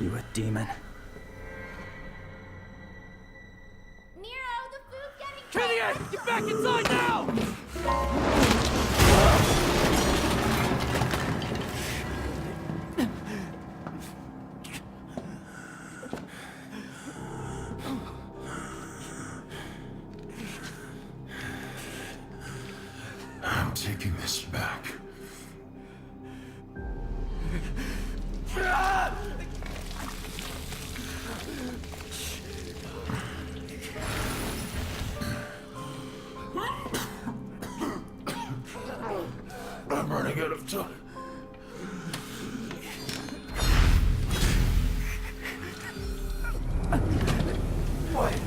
You a demon? Nero, the food's getting Killian, get back inside now! I'm taking this back. I'm running out of time. Wait!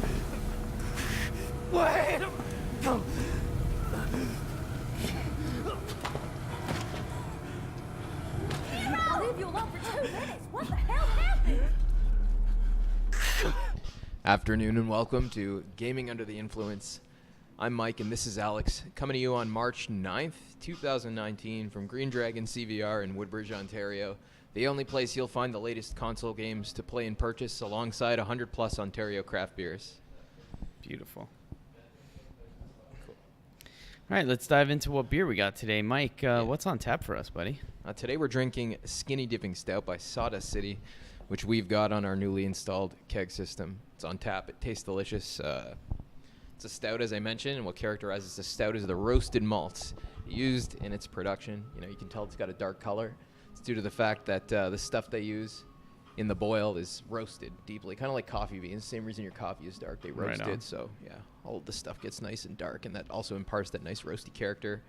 I'll leave you alone for 2 minutes. What the hell happened? Afternoon and welcome to Gaming Under the Influence. I'm Mike and this is Alex, coming to you on March 9th, 2019 from Green Dragon CVR in Woodbridge, Ontario, the only place you'll find the latest console games to play and purchase alongside 100 plus Ontario craft beers. Beautiful. Cool. All right, let's dive into what beer we got today. Mike, what's on tap for us, buddy? Today we're drinking Skinny Dipping Stout by Sawdust City, which we've got on our newly installed keg system. It's on tap. It tastes delicious. It's a stout, as I mentioned, and what characterizes the stout is the roasted malts used in its production. You know, you can tell it's got a dark color. It's due to the fact that the stuff they use in the boil is roasted deeply, kind of like coffee beans. Same reason your coffee is dark. They roast it, so yeah, all of the stuff gets nice and dark, and that also imparts that nice roasty character.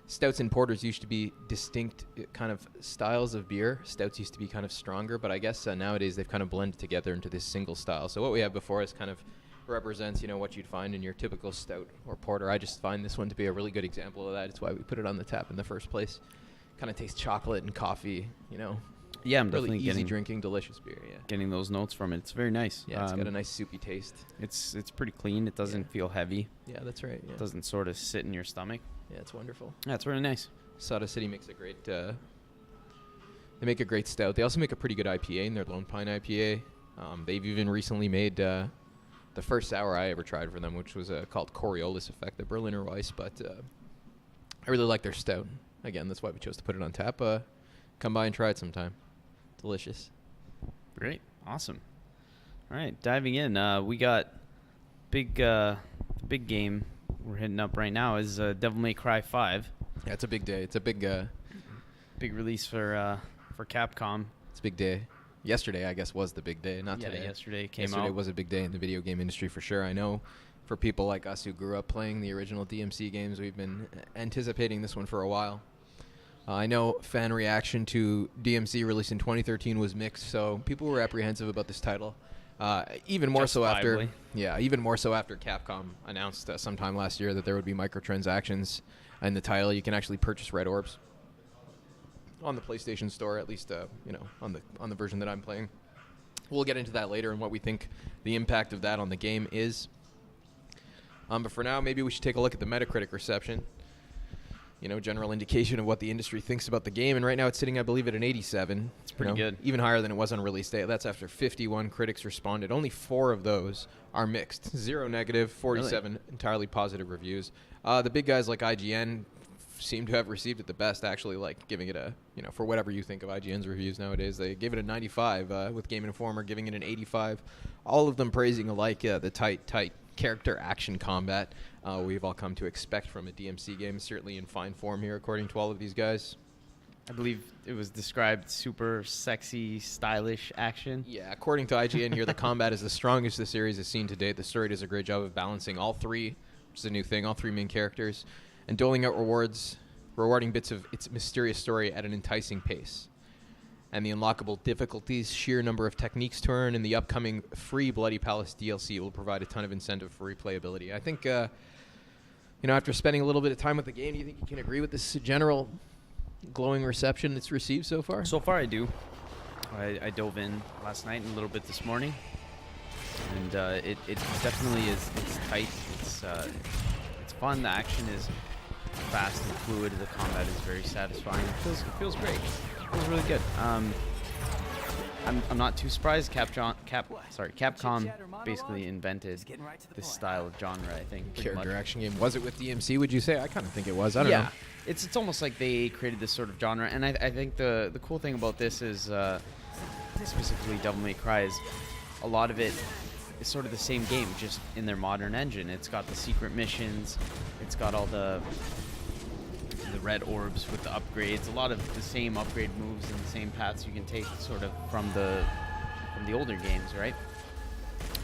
Stouts and porters used to be distinct kind of styles of beer. Stouts used to be kind of stronger, but I guess nowadays they've kind of blended together into this single style. So what we have before us kind of represents, you know, what you'd find in your typical stout or porter. I just find this one to be a really good example of that. It's why we put it on the tap in the first place. Kind of tastes chocolate and coffee, you know. Yeah, I'm really definitely easy getting drinking, delicious beer. Yeah, getting those notes from it. It's very nice. yeah, it's got a nice soupy taste. It's pretty clean. It doesn't feel heavy. Yeah, that's right. Yeah, It doesn't sort of sit in your stomach. yeah, it's wonderful. Yeah, it's really nice. Sawdust City makes a great. They make a great stout. They also make a pretty good IPA in their Lone Pine IPA. They've even recently made the first sour I ever tried for them, which was called Coriolis Effect, the Berliner Weiss. But I really like their stout. Again, that's why we chose to put it on tap. Come by and try it sometime. Delicious. Great. Awesome. All right, diving in. We got big game we're hitting up right now is Devil May Cry 5. Yeah, it's a big day. It's a big release for Capcom. it's a big day. Yesterday, I guess, was the big day, not today. Yesterday came Yesterday out. was a big day in the video game industry for sure. I know for people like us who grew up playing the original DMC games, we've been anticipating this one for a while. I know fan reaction to DMC released in 2013 was mixed, so people were apprehensive about this title. Even more so after Capcom announced sometime last year that there would be microtransactions in the title. You can actually purchase red orbs on the PlayStation Store, at least on the version that I'm playing. We'll get into that later and what we think the impact of that on the game is. But for now, maybe we should take a look at the Metacritic reception. You know, general indication of what the industry thinks about the game. And right now it's sitting, I believe, at an 87. It's pretty good. Even higher than it was on release day. That's after 51 critics responded. Only 4 of those are mixed. 0 negative, 47 entirely positive reviews. The big guys like IGN seem to have received it the best, actually, like giving it a, for whatever you think of IGN's reviews nowadays. They gave it a 95, with Game Informer giving it an 85. All of them praising alike the tight character action combat we've all come to expect from a DMC game, certainly in fine form here, according to all of these guys. I believe it was described super sexy, stylish action. Yeah, according to IGN here, the combat is the strongest the series has seen to date. The story does a great job of balancing all three, which is a new thing, all 3 main characters, and doling out rewarding bits of its mysterious story at an enticing pace. And the unlockable difficulties, sheer number of techniques to earn, and the upcoming free Bloody Palace DLC will provide a ton of incentive for replayability. I think, after spending a little bit of time with the game, do you think you can agree with this general glowing reception it's received so far? So far, I do. I dove in last night and a little bit this morning, and it definitely is. It's tight. It's fun. The action is fast and fluid. The combat is very satisfying. It feels great. It feels really good. I'm not too surprised. Capcom basically invented this style of genre. I think pretty Character much. action game. Was it with DMC? Would you say? I kind of think it was. I don't know. It's almost like they created this sort of genre, and I think the cool thing about this is specifically Devil May Cry is a lot of it is sort of the same game, just in their modern engine. It's got the secret missions, it's got all the red orbs with the upgrades, a lot of the same upgrade moves and the same paths you can take sort of from the older games, right?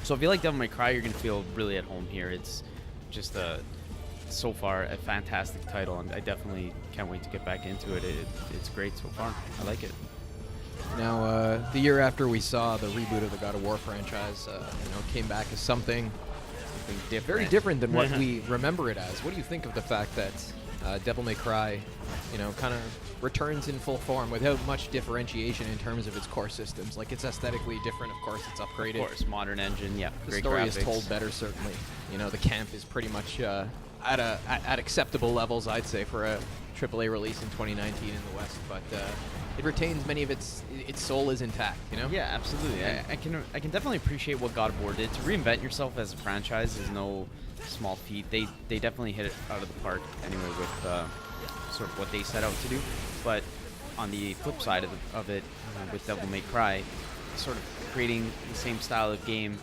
So if you like Devil May Cry, you're gonna feel really at home here. It's just so far a fantastic title, and I definitely can't wait to get back into it. It's great so far. I like it. Now, the year after we saw the reboot of the God of War franchise, came back as something very different than what we remember it as. What do you think of the fact that Devil May Cry, kind of returns in full form without much differentiation in terms of its core systems? Like, it's aesthetically different, of course, it's upgraded. Of course, modern engine, yeah. The Great story graphics. is told better, certainly. The camp is pretty much at acceptable levels, I'd say, for a AAA release in 2019 in the West. But it retains many of its soul is intact. Yeah, absolutely. I can definitely appreciate what God of War did. To reinvent yourself as a franchise is no small feat. They definitely hit it out of the park anyway with sort of what they set out to do. But on the flip side of it, with Devil May Cry, sort of creating the same style of game,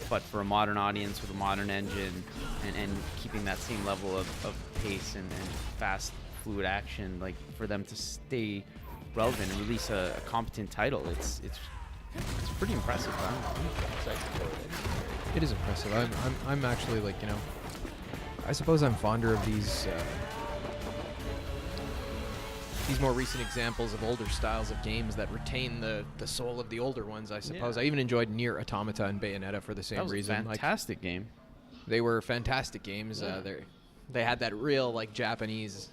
but for a modern audience with a modern engine, and keeping that same level of pace and fast, fluid action, like for them to stay relevant and release a competent title, it's pretty impressive. I'm excited for it. It is impressive. I'm actually I suppose I'm fonder of these more recent examples of older styles of games that retain the soul of the older ones, I suppose. Yeah. I even enjoyed Nier Automata and Bayonetta for the same That was reason. a fantastic game. They were fantastic games. Yeah. They had that real Japanese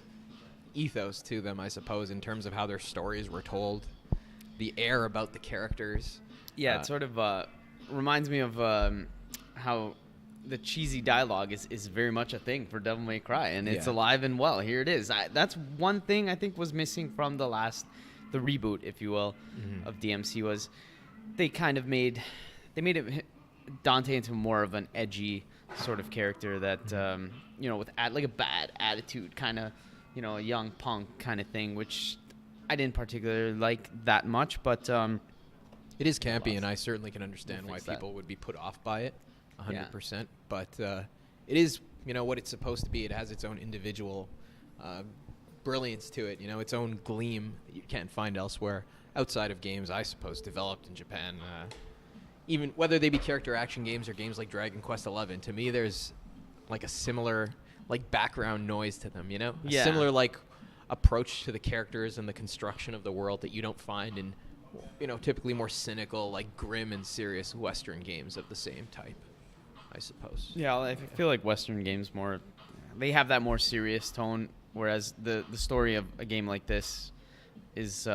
ethos to them, I suppose, in terms of how their stories were told, the air about the characters. Yeah, it sort of reminds me of how the cheesy dialogue is very much a thing for Devil May Cry, and it's alive and well. Here it is. That's one thing I think was missing from the reboot, if you will, of DMC, was they kind of made it Dante into more of an edgy sort of character that with like a bad attitude, kind of a young punk kind of thing, which I didn't particularly like that much, but it is campy, and I certainly can understand why people would be put off by it 100%. But it is what it's supposed to be. It has its own individual brilliance to it, its own gleam that you can't find elsewhere outside of games, I suppose, developed in Japan. Even whether they be character action games or games like Dragon Quest XI, to me there's a similar background noise to them, a similar approach to the characters and the construction of the world that you don't find in typically more cynical, grim and serious Western games of the same type, I suppose. Yeah, I feel like Western games they have that more serious tone, whereas the story of a game like this is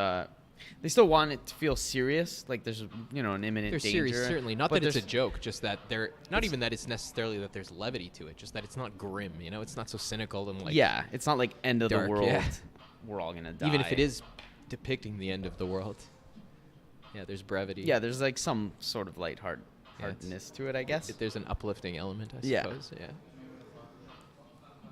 they still want it to feel serious, like there's an imminent There's danger. serious, certainly. Not that it's a joke, just that not even that it's necessarily that there's levity to it, just that it's not grim, it's not so cynical and it's not like end of dark, the world. yeah. We're all gonna die. Even if it is depicting the end of the world. Yeah, there's brevity. Yeah, there's some sort of lightheartedness to it, I guess. There's an uplifting element, I Yeah. suppose.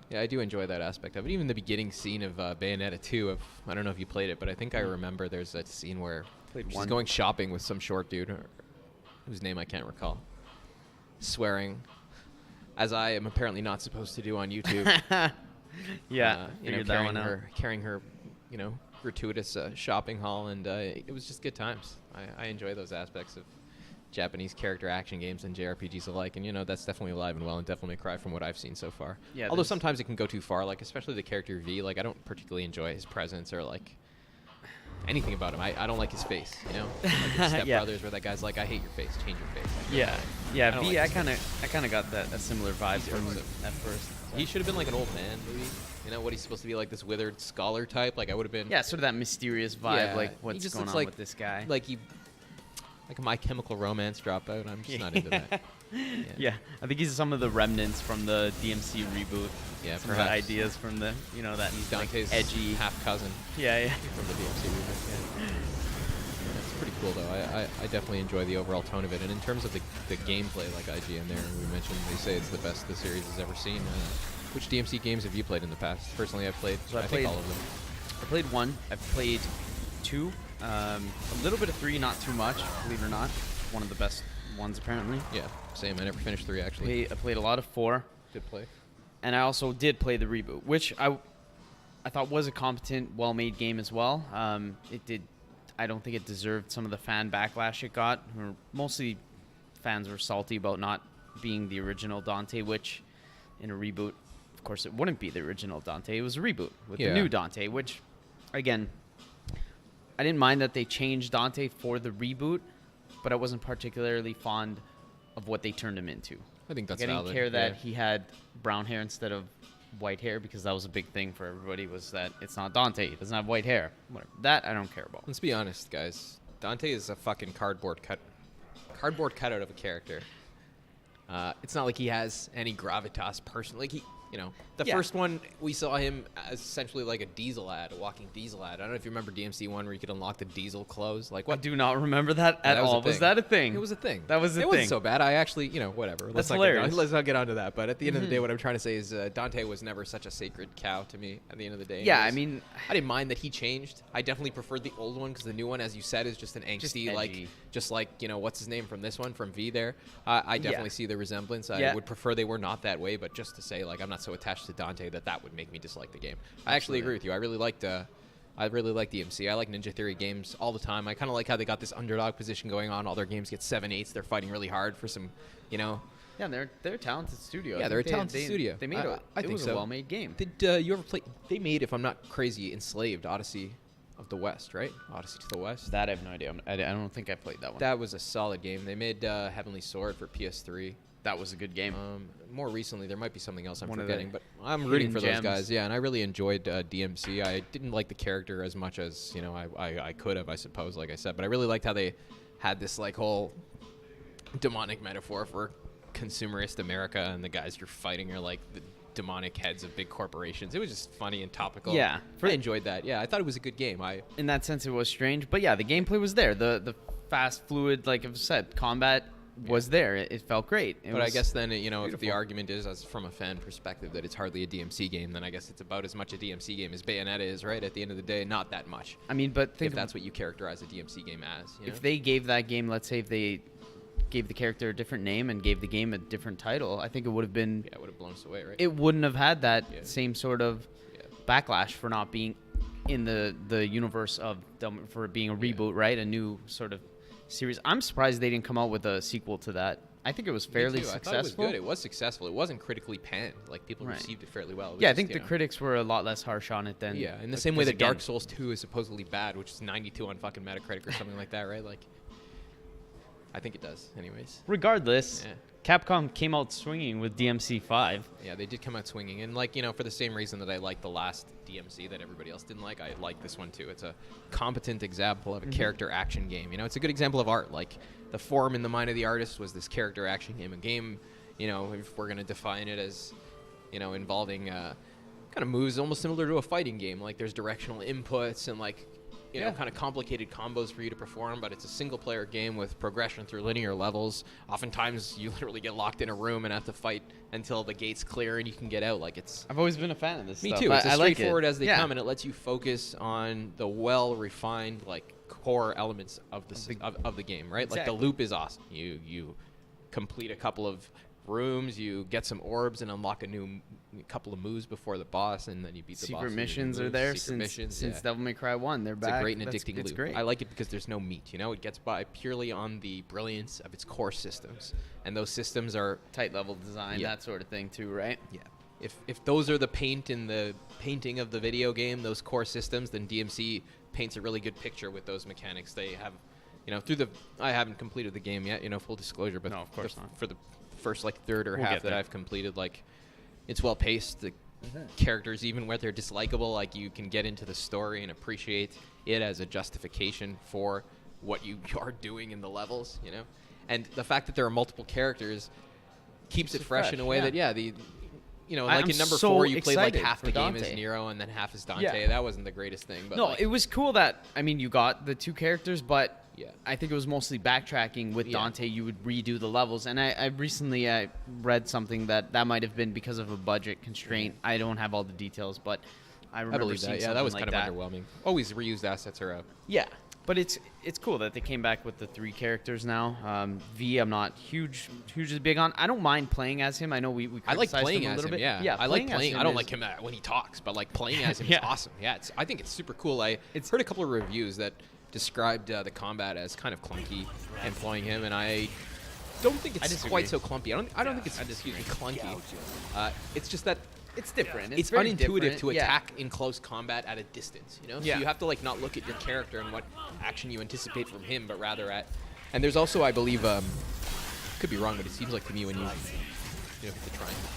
Yeah, I do enjoy that aspect of it. Even the beginning scene of Bayonetta 2, I don't know if you played it, but I think I remember there's that scene where she's going shopping with some short dude, whose name I can't recall, swearing, as I am apparently not supposed to do on YouTube. Figured that one out. Carrying her, gratuitous shopping haul, and it was just good times. I enjoy those aspects of Japanese character action games and JRPGs alike, and that's definitely alive and well in Devil May Cry from what I've seen so far. Yeah, although sometimes it can go too far, especially the character V. I don't particularly enjoy his presence or anything about him. I don't like his face, Like Step Brothers, where that guy's like, I hate your face, change your face. Yeah, I don't V. like I kind of got a similar vibe from him at first. He should have been like an old man, maybe. What he's supposed to be, this withered scholar type. I would have been. Yeah, sort of that mysterious vibe, He what's just going looks on with this guy. Like a My Chemical Romance dropout. I'm just not into that. Yeah, I think he's some of the remnants from the DMC reboot. Yeah, some of perhaps. the ideas from the, that Dante's edgy half cousin Yeah. from the DMC reboot. Yeah. That's pretty cool. cool though. I definitely enjoy the overall tone of it. And in terms of the gameplay, like IGN there, we mentioned, they say it's the best the series has ever seen. Which DMC games have you played in the past? Personally, I've played, So I think all of them. I played 1. I've played 2. A little bit of 3, not too much, believe it or not. One of the best ones, apparently. Yeah, same. I never finished 3, actually. I played a lot of 4. Did play. And I also did play the reboot, which I thought was a competent, well-made game as well. I don't think it deserved some of the fan backlash it got. Mostly fans were salty about not being the original Dante, which in a reboot, of course, it wouldn't be the original Dante. It was a reboot with the new Dante, which, again, I didn't mind that they changed Dante for the reboot, but I wasn't particularly fond of what they turned him into. I think that's I didn't valid. care that he had brown hair instead of white hair, because that was a big thing for everybody, was that it's not Dante. He doesn't have white hair. Whatever. That I don't care about. Let's be honest, guys. Dante is a fucking cardboard cutout of a character. It's not like he has any gravitas personally. Like the first one, we saw him as essentially like a diesel ad, a walking diesel ad. I don't know if you remember DMC 1 where you could unlock the diesel clothes. Like, I what? do not remember that at all. Was that a thing? It was a thing. That was a It thing. wasn't so bad. I actually, whatever. That's hilarious. Let's not get onto that. But at the end of the day, what I'm trying to say is Dante was never such a sacred cow to me at the end of the day. Yeah, Anyways, I mean, I didn't mind that he changed. I definitely preferred the old one because the new one, as you said, is just an angsty, edgy. just like what's his name from this one, from V there. I definitely see the resemblance. I Yeah. would prefer they were not that way, but just to say, like, I'm not so attached to Dante that would make me dislike the game. I actually agree with you. I really liked DMC. I like Ninja Theory games all the time. I kind of like how they got this underdog position going on. All their games get 7/8s. They're fighting really hard for some, Yeah, they're a talented studio. Yeah, I they're a think talented studio. They made I it think was so. a well-made game. Did you ever play? They made, if I'm not crazy, Enslaved Odyssey of the West, right? Odyssey to the West. That I have no idea. I don't think I played that one. That was a solid game. They made Heavenly Sword for PS3. That was a good game. More recently, there might be something else I'm One of forgetting, the but I'm hidden rooting for those gems. guys. Yeah, and I really enjoyed DMC. I didn't like the character as much as I could have, I suppose, like I said. But I really liked how they had this like whole demonic metaphor for consumerist America, and the guys you're fighting are like the demonic heads of big corporations. It was just funny and topical. Yeah. I enjoyed that. Yeah, I thought it was a good game. In that sense, it was strange, but yeah, the gameplay was there. The fast, fluid, like I've said, combat was there. It felt great. But I guess then, if the beautiful. argument is, as from a fan perspective, that it's hardly a DMC game, then I guess it's about as much a DMC game as Bayonetta is, right? At the end of the day, not that much. I mean, but If that's what you characterize a DMC game as. if they gave that game, let's say if they gave the character a different name and gave the game a different title, I think it would have been... Yeah, it would have blown us away, right? It wouldn't have had that Yeah. same sort of backlash for not being in the universe of... for being a reboot, right? A new sort of series. I'm surprised they didn't come out with a sequel to that. I think it was fairly Me too. successful. I thought it was good. It was successful. It wasn't critically panned. Like, people Right. received it fairly well. It was Yeah, I just, think the critics were a lot less harsh on it than... Yeah, in the same way that again, Dark Souls 2 is supposedly bad, which is 92 on fucking Metacritic or something like that, right? Like, I think it does, anyways. Regardless, Yeah. Capcom came out swinging with DMC 5. Yeah, they did come out swinging. And, like, for the same reason that I liked the last DMC that everybody else didn't like, I like this one, too. It's a competent example of a character action game. It's a good example of art. Like, the form in the mind of the artist was this character action game. A game, if we're going to define it as, involving kind of moves almost similar to a fighting game. Like, there's directional inputs and, like, kind of complicated combos for you to perform, but it's a single-player game with progression through linear levels. Oftentimes, you literally get locked in a room and have to fight until the gates clear and you can get out. Like, it's... I've always been a fan of this Me stuff. too. It's as I like straightforward it. as they come, and it lets you focus on the well-refined, like, core elements of the game, right? Like, the Exactly. loop is awesome. You complete a couple of rooms, you get some orbs and unlock a couple of moves before the boss, and then you beat the boss. Secret with your missions are moves. there Secret missions, since yeah. Devil May Cry 1. They're It's back. a great and addicting It's loop. great. I like it because there's no meat. It gets by purely on the brilliance of its core systems, and those systems are Tight level design, Yeah. that sort of thing too, right? yeah. If those are the paint in the painting of the video game, those core systems, then DMC paints a really good picture with those mechanics. They have, I haven't completed the game yet, full disclosure, but No, of course not. for the first like third or We'll half get that there. I've completed, like, it's well paced. The characters, even where they're dislikable, like, you can get into the story and appreciate it as a justification for what you are doing in the levels, and the fact that there are multiple characters keeps it fresh in a way that like I'm in number so 4 you played like excited half for the game Dante. as Nero and then half as Dante. Yeah. That wasn't the greatest thing, but No, like, it was cool that, you got the two characters, but Yeah. I think it was mostly backtracking. With Yeah. Dante, you would redo the levels. And I recently read something that might have been because of a budget constraint. I don't have all the details, but I I remember believe seeing that. Yeah, something that was like kind of underwhelming. Always reused assets are out. Yeah, but it's cool that they came back with the 3 characters now. V, I'm not hugely big on. I don't mind playing as him. I know we I like criticized playing him a as little him. bit. Yeah, I like as playing. him I don't is- like him when he talks, but like playing as him Yeah. is awesome. Yeah, I think it's super cool. I It's- heard a couple of reviews that described the combat as kind of clunky employing him, and I don't think I it's disagree. quite so clumpy. I don't think it's clunky. It's just that It's different. it's very unintuitive different. to Yeah. attack in close combat at a distance, you know? Yeah. So you have to like not look at your character and what action you anticipate from him, but rather at. And there's also, I believe, could be wrong, but it seems like to me when you hit the triangle,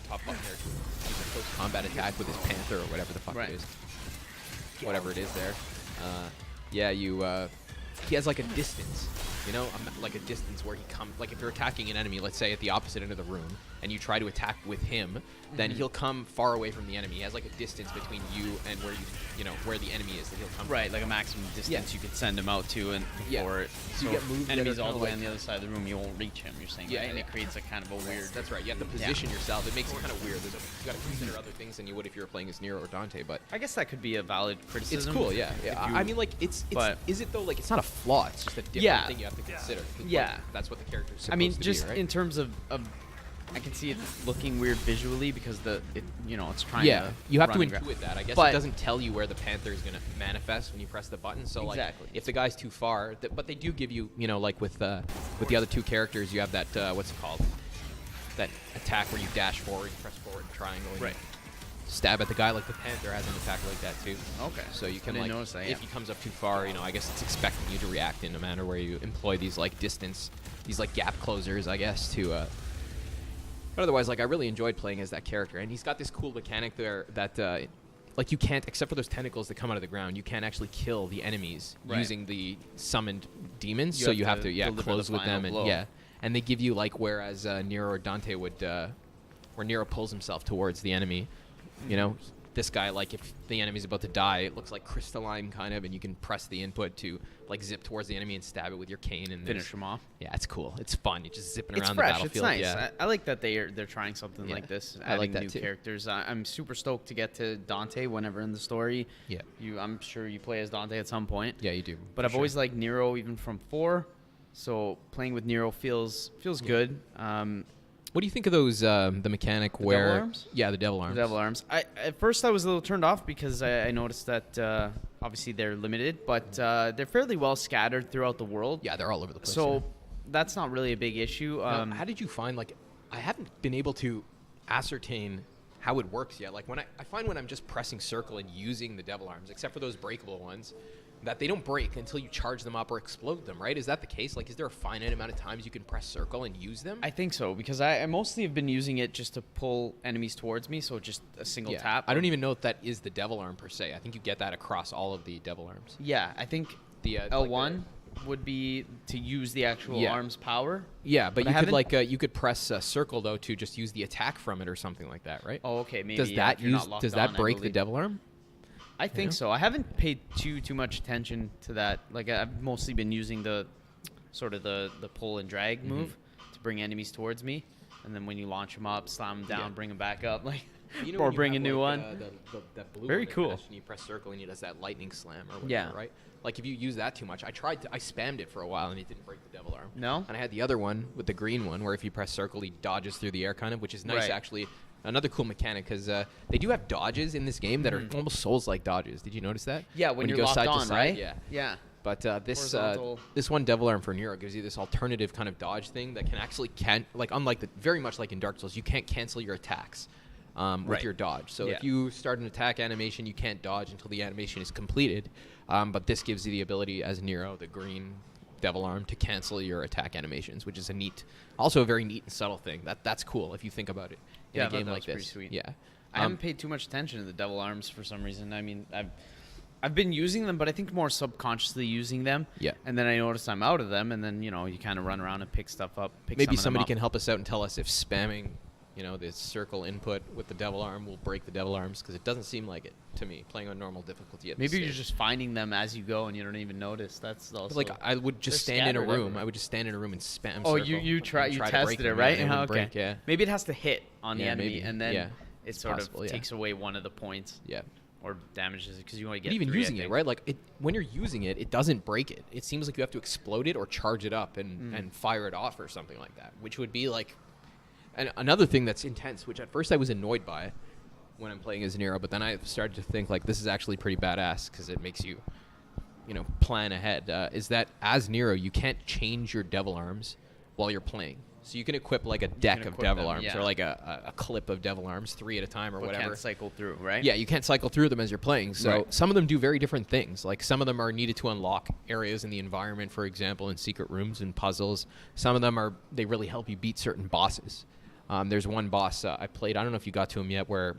top button there, to use a close combat attack with his panther or whatever the fuck Right. it is, whatever it is there. Yeah, he has like a distance, like a distance where he comes. Like if you're attacking an enemy, let's say at the opposite end of the room, and you try to attack with him, then he'll come far away from the enemy. He has like a distance between you and where where the enemy is that he'll come. Right, like a maximum distance you could send him out to, and Yeah. before it. So you get moves that enemies are all the kinda way like- on the other side of the room, you won't reach him. You're saying, Yeah, right? And yeah. it creates a kind of a weird. That's right. You have to position yourself. It makes it kind of weird. You got to consider other things than you would if you were playing as Nero or Dante. But I guess that could be a valid it's criticism. cool. Yeah. if Yeah. you- I mean, like it's but- is it though? Like it's not a flaw. It's just a different Yeah. thing you have to consider. 'Cause, like, Yeah. that's what the character's supposed I mean, to just be, right? in terms of, I can see it looking weird visually because it's trying. Yeah, to you have to run and grab. intuit that. I guess But- it doesn't tell you where the panther is going to manifest when you press the button. So Exactly. like, if the guy's too far, but they do give you, like with the other 2 characters, you have that what's it called? That attack where you dash forward, you press forward, and triangle, and you Right. stab at the guy. Like the panther has an attack like that too. Okay. So you I can didn't like, notice that, if yeah. he comes up too far, I guess it's expecting you to react in a manner where you employ these like distance, these like gap closers, I guess, to. But otherwise, like I really enjoyed playing as that character, and he's got this cool mechanic there that, like you can't, except for those tentacles that come out of the ground, you can't actually kill the enemies Right. using the summoned demons. You so have you to have to deliver the close with them, final and blow. and they give you like whereas Nero or Dante would, where Nero pulls himself towards the enemy, this guy, like if the enemy's about to die, it looks like crystalline kind of, and you can press the input to like zip towards the enemy and stab it with your cane and Finish him off. Yeah, it's cool. It's fun. You're just zipping It's around fresh. the battlefield. It's nice. Yeah. I like that they're trying something Yeah. like this. I like Adding that new too. characters. I'm super stoked to get to Dante whenever in the story. Yeah. I'm sure you play as Dante at some point. Yeah, you do. But I've always liked Nero even from 4, so playing with Nero feels good. What do you think of those? The mechanic devil where arms? Yeah, the devil The arms. Devil Arms. At first I was a little turned off because I noticed that obviously they're limited, but they're fairly well scattered throughout the world. Yeah, they're all over the place. So that's not really a big issue. Now, how did you find like? I haven't been able to ascertain how it works yet. Like when I find when I'm just pressing circle and using the devil arms, except for those breakable ones, that they don't break until you charge them up or explode them, right? Is that the case? Like, is there a finite amount of times you can press circle and use them? I think so because I mostly have been using it just to pull enemies towards me, so just a single yeah. tap. I don't even know if that is the devil arm per se. I think you get that across all of the devil arms. Yeah, I think The L1 would be to use the actual Yeah. arm's power. Yeah, but I you could haven't- like you could press circle though to just use the attack from it or something like that, right? Oh, okay, maybe. does yeah, that if you're not use? locked Does that on, I break the believe. devil arm? I think so. I haven't paid too much attention to that. Like I've mostly been using the sort of the pull and drag Mm-hmm. move to bring enemies towards me, and then when you launch them up, slam them down, Yeah. bring them back up, like You or when you bring a have, new like, one. that blue Very one that cool. flashes and you press circle and it does that lightning slam or whatever, Yeah. right? Like if you use that too much, I spammed it for a while and it didn't break the devil arm. No? And I had the other one with the green one where if you press circle, he dodges through the air kind of, which is nice Right. actually. Another cool mechanic because they do have dodges in this game that are almost Souls-like dodges. Did you notice that? Yeah, when you're you go locked side to on, side, right? Yeah. Yeah. But this Horizontal. this one devil arm for Nero gives you this alternative kind of dodge thing that can actually like unlike very much like in Dark Souls, you can't cancel your attacks with Right. your dodge. So Yeah. if you start an attack animation, you can't dodge until the animation is completed. But this gives you the ability as Nero, the green devil arm, to cancel your attack animations, which is also a very neat and subtle thing. That's cool if you think about it in Yeah, a game that like was pretty this. sweet. Yeah. I haven't paid too much attention to the devil arms for some reason. I mean, I've been using them, but I think more subconsciously using them. Yeah. And then I notice I'm out of them, and then you kind of run around and pick stuff up. Maybe some of them somebody up. can help us out and tell us if spamming you know, the circle input with the devil arm will break the devil arms, because it doesn't seem like it to me playing on normal difficulty at this Maybe you're stage. just finding them as you go and you don't even notice. That's also But, like, I would just they're stand in a scattered room. everywhere. I would just stand in a room and spam Oh, circle you and you try to break tested it, them, right? and it wouldn't Okay. break, yeah. Maybe it has to hit on the Yeah, enemy, maybe. and then Yeah. it It's sort possible, of yeah. takes away one of the points Yeah. or damages it because you only But get even 3, I using it, think. right? Like, when you're using it, it doesn't break it. It seems like you have to explode it or charge it up and fire it off or something like that, which would be like... And another thing that's intense, which at first I was annoyed by when I'm playing as Nero, but then I started to think, like, this is actually pretty badass because it makes you, you know, plan ahead, is that as Nero, you can't change your devil arms while you're playing. So you can equip, like, a deck of equip devil them, arms yeah. or, like, a clip of devil arms, 3 at a time or But whatever. can't cycle through, right? Yeah, you can't cycle through them as you're playing. So Right. some of them do very different things. Like, some of them are needed to unlock areas in the environment, for example, in secret rooms and puzzles. Some of them they really help you beat certain bosses. There's one boss I played, I don't know if you got to him yet, where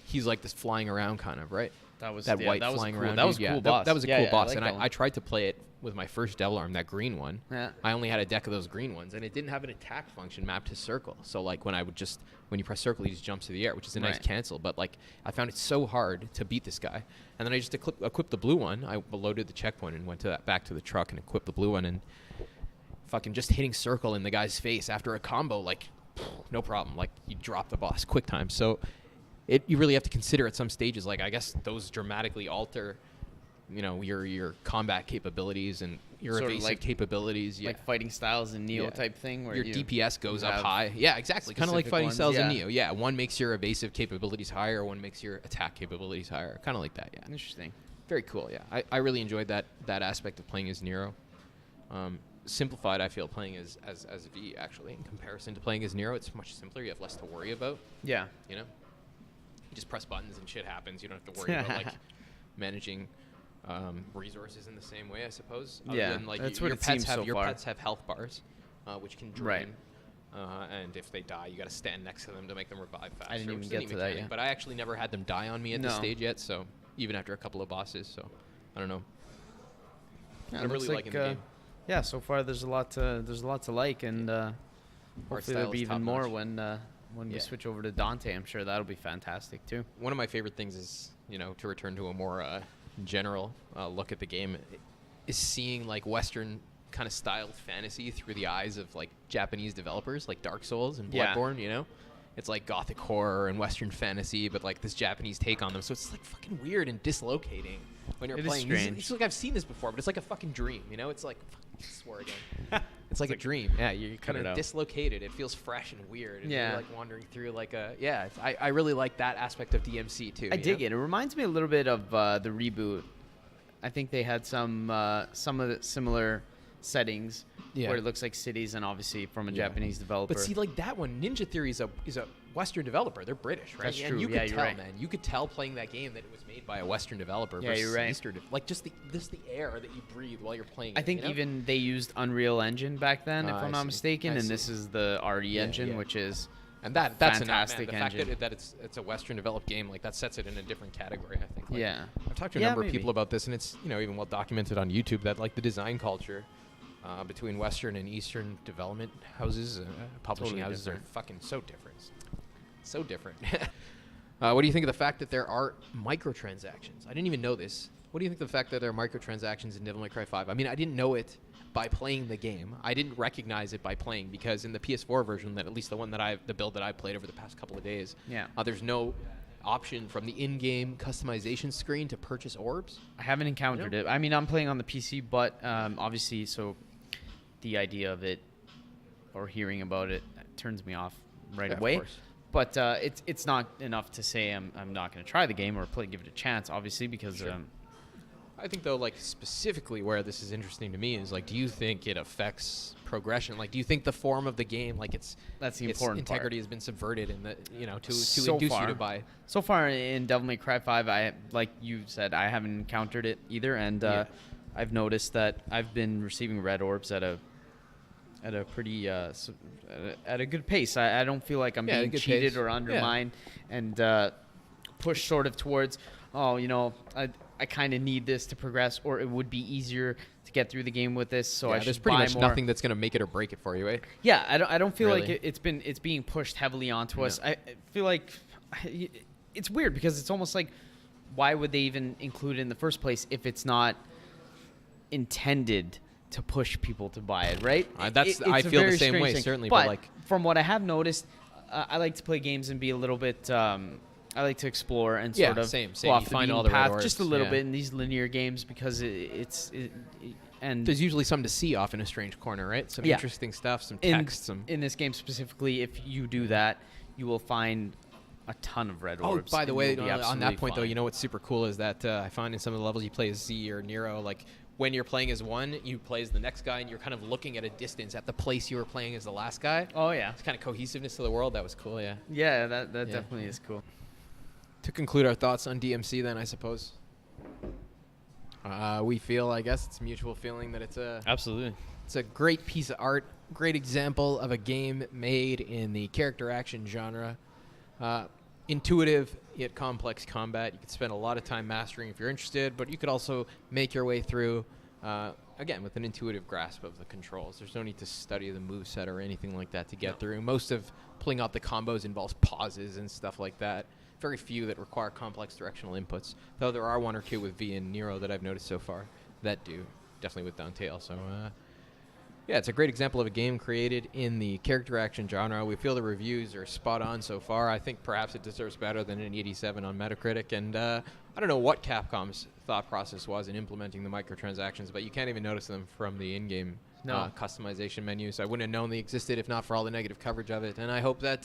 he's like this flying around kind of, right? That was That yeah, white that was flying cool. around. That was a dude. cool Yeah, boss. That was a Yeah, cool yeah, boss. like And that one. I tried to play it with my first devil arm, that green one. Yeah. I only had a deck of those green ones, and it didn't have an attack function mapped to circle. So, like, when you press circle, he just jumps to the air, which is a nice Right. cancel. But, like, I found it so hard to beat this guy. And then I just equipped the blue one. I loaded the checkpoint and went back to the truck and equipped the blue one. And fucking just hitting circle in the guy's face after a combo, like, no problem. Like, you drop the boss quick time. So you really have to consider at some stages, like, I guess those dramatically alter, you know, your combat capabilities and your Sort of evasive like- capabilities. Yeah. Like fighting styles in Neo Yeah. type thing where Your you DPS goes up have high. Yeah, exactly. Kind of like specific fighting ones, styles in yeah. Neo. Yeah, one makes your evasive capabilities higher, one makes your attack capabilities higher. Kind of like that, yeah. Interesting. Very cool, yeah. I really enjoyed that aspect of playing as Nero. Simplified, I feel, playing as V, actually. In comparison to playing as Nero, it's much simpler. You have less to worry about, Yeah. you know? You just press buttons and shit happens. You don't have to worry about, like, managing resources in the same way, I suppose. Other Yeah, than, like, that's your what it pets seems have, so your far. pets have health bars, which can Right. drain. And if they die, you got to stand next to them to make them revive faster. I didn't even which is a get neat to that mechanic. yet. But I actually never had them die on me at this No. stage yet, so even after a couple of bosses, so I don't know. Yeah, I'm it looks really liking the game. Yeah, so far there's a lot to like, and hopefully style there'll be is even top-notch. more when we Yeah. switch over to Dante. I'm sure that'll be fantastic too. One of my favorite things is, you know, to return to a more general look at the game, is seeing, like, Western kind of styled fantasy through the eyes of, like, Japanese developers, like Dark Souls and Yeah. Bloodborne, you know? It's like gothic horror and Western fantasy, but, like, this Japanese take on them. So it's, like, fucking weird and dislocating when you're It is playing. strange. It's like, I've seen this before, but it's like a fucking dream, you know? It's like, I swear again. It's like a dream. Yeah, you're Cut kind it of out. dislocated. It feels fresh and weird. And Yeah. you're, like, wandering through, like, I really like that aspect of DMC, too. I you dig know? it. It reminds me a little bit of the reboot. I think they had some of the similar settings Yeah. where it looks like cities, and obviously from a Yeah. Japanese developer. But see, like that one, Ninja Theory is a Western developer. They're British, right? That's And true. you Yeah, could you're tell, right. man. You could tell playing that game that it was made by a Western developer. Yeah, versus you're right. Eastern like just the air that you breathe while you're playing. I think you know? even they used Unreal Engine back then, if I I'm not see. mistaken, I and see. this is the RE Yeah, engine, yeah. which is and that's fantastic enough, man. The engine. fact that it's a Western developed game, like that sets it in a different category. I think. Like, Yeah. I've talked to a Yeah, number of maybe. people about this, and it's, you know, even well documented on YouTube that, like, the design culture between Western and Eastern development houses, publishing Totally houses, different. are fucking so different. So different. What do you think of the fact that there are microtransactions? I didn't even know this. What do you think of the fact that there are microtransactions in Devil May Cry 5? I mean, I didn't know it by playing the game. I didn't recognize it by playing, because in the PS4 version, that at least the build that I've played over the past couple of days, Yeah. There's no option from the in-game customization screen to purchase orbs. I haven't encountered it. I mean, I'm playing on the PC, but obviously, so the idea of it or hearing about it turns me off right Yeah, of away. course. But it's not enough to say I'm not going to try the game or give it a chance, obviously, because Sure. I think, though, like, specifically where this is interesting to me is, like, do you think it affects progression? Like, do you think the form of the game, like, that's the its important part. integrity has been subverted, and that, you know, to So induce far. you to buy? So far in Devil May Cry 5, like you said, I haven't encountered it either, and Yeah. I've noticed that I've been receiving red orbs at a pretty at a good pace. I don't feel like I'm Yeah, a being good cheated pace. or Yeah. undermined and pushed sort of towards, oh, you know, I kind of need this to progress, or it would be easier to get through the game with this, so Yeah, I there's should pretty buy much more. nothing that's gonna make it or break it for you, eh? Yeah, I don't feel like Really. it's being pushed heavily onto us. No. I feel like it's weird because it's almost like, why would they even include it in the first place if it's not intended to push people to buy it, right? I It's feel a the very same strange way, thing. certainly, but, like- from what I have noticed, I like to play games and be a little bit. I like to explore and Yeah, sort of same. go off You the find beaten all the red path just a orbs, little yeah. bit in these linear games because and There's usually something to see off in a strange corner, right? Some Yeah. interesting stuff, some in, text, some. in this game specifically, if you do that, you will find a ton of red Oh, orbs. by the and way, you'll be on that absolutely point though, fine. you know what's super cool is that I find in some of the levels you play as Z or Nero, like when you're playing as one, you play as the next guy, and you're kind of looking at a distance at the place you were playing as the last guy. Oh yeah, It's kind of cohesiveness to the world. That was cool, yeah. yeah, that Yeah. definitely is cool. To conclude our thoughts on DMC, then I suppose we feel, I guess, it's a mutual feeling that it's a great piece of art, great example of a game made in the character action genre. Intuitive yet complex combat. You could spend a lot of time mastering if you're interested, but you could also make your way through, again, with an intuitive grasp of the controls. There's no need to study the moveset or anything like that to get through. Most of pulling out the combos involves pauses and stuff like that. Very few that require complex directional inputs, though there are one or two with V and Nero that I've noticed so far that do, definitely with Downtail. So, yeah, it's a great example of a game created in the character action genre. We feel the reviews are spot on so far. I think perhaps it deserves better than an 87 on Metacritic. And I don't know what Capcom's thought process was in implementing the microtransactions, but you can't even notice them from the in-game customization menu. So I wouldn't have known they existed if not for all the negative coverage of it. And I hope that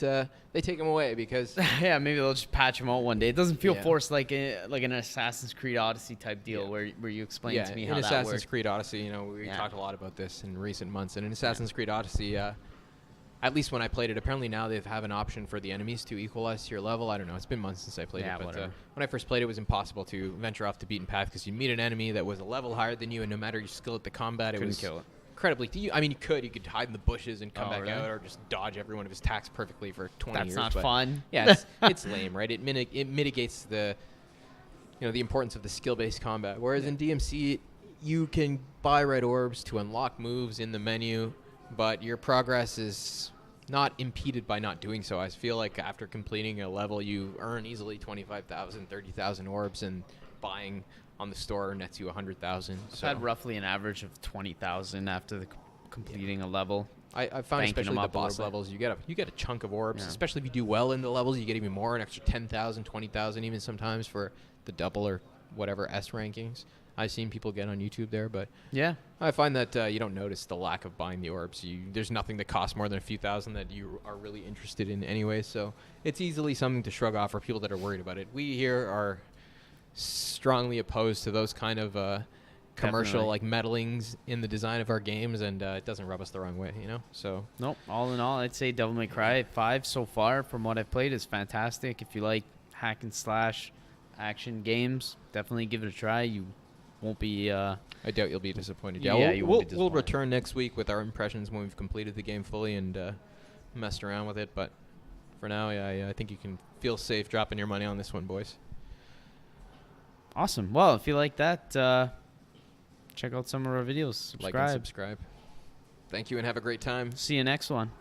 they take them away because Yeah, maybe they'll just patch them out one day. It doesn't feel Yeah. forced like an Assassin's Creed Odyssey type deal where you explain yeah, to me in how that Assassin's works. Creed Odyssey, you know, we Yeah. talked a lot about this in recent months. And in Assassin's Creed Odyssey, at least when I played it, apparently now they have an option for the enemies to equalize to your level. I don't know. It's been months since I played Yeah, it. But whatever. when I first played it, it was impossible to venture off the beaten path because you meet an enemy that was a level higher than you, and no matter your skill at the combat, it Couldn't was kill it. incredibly... I mean, you could hide in the bushes and come Oh, back really? out or just dodge every one of his attacks perfectly for 20 That's years. not but fun. Yeah, it's lame, right? It mitigates the... the importance of the skill-based combat. Whereas in DMC, you can buy red orbs to unlock moves in the menu, but your progress is not impeded by not doing so. I feel like after completing a level, you earn easily 25,000, 30,000 orbs, and buying on the store nets you 100,000. I've So had roughly an average of 20,000 after completing a level. I found banking especially them the up a little boss bit. levels, you get a chunk of orbs, Yeah. especially if you do well in the levels, you get even more, an extra 10,000, 20,000 even sometimes for the double or whatever S rankings I've seen people get on YouTube there. But Yeah. I find that you don't notice the lack of buying the orbs. There's nothing that costs more than a few thousand that you are really interested in anyway, so it's easily something to shrug off for people that are worried about it. We here are strongly opposed to those kind of commercial Definitely. like meddlings in the design of our games, and it doesn't rub us the wrong way, so Nope. All in all, I'd say Devil May Cry 5 so far, from what I've played, is fantastic. If you like hack and slash action games, definitely give it a try. You won't be. I doubt you'll be disappointed. Yeah, Yeah, you we'll won't be disappointed. return next week with our impressions when we've completed the game fully and messed around with it, but for now, yeah, I think you can feel safe dropping your money on this one, boys. Awesome. Well, if you like that, check out some of our videos. Subscribe. Like and subscribe. Thank you and have a great time. See you next one.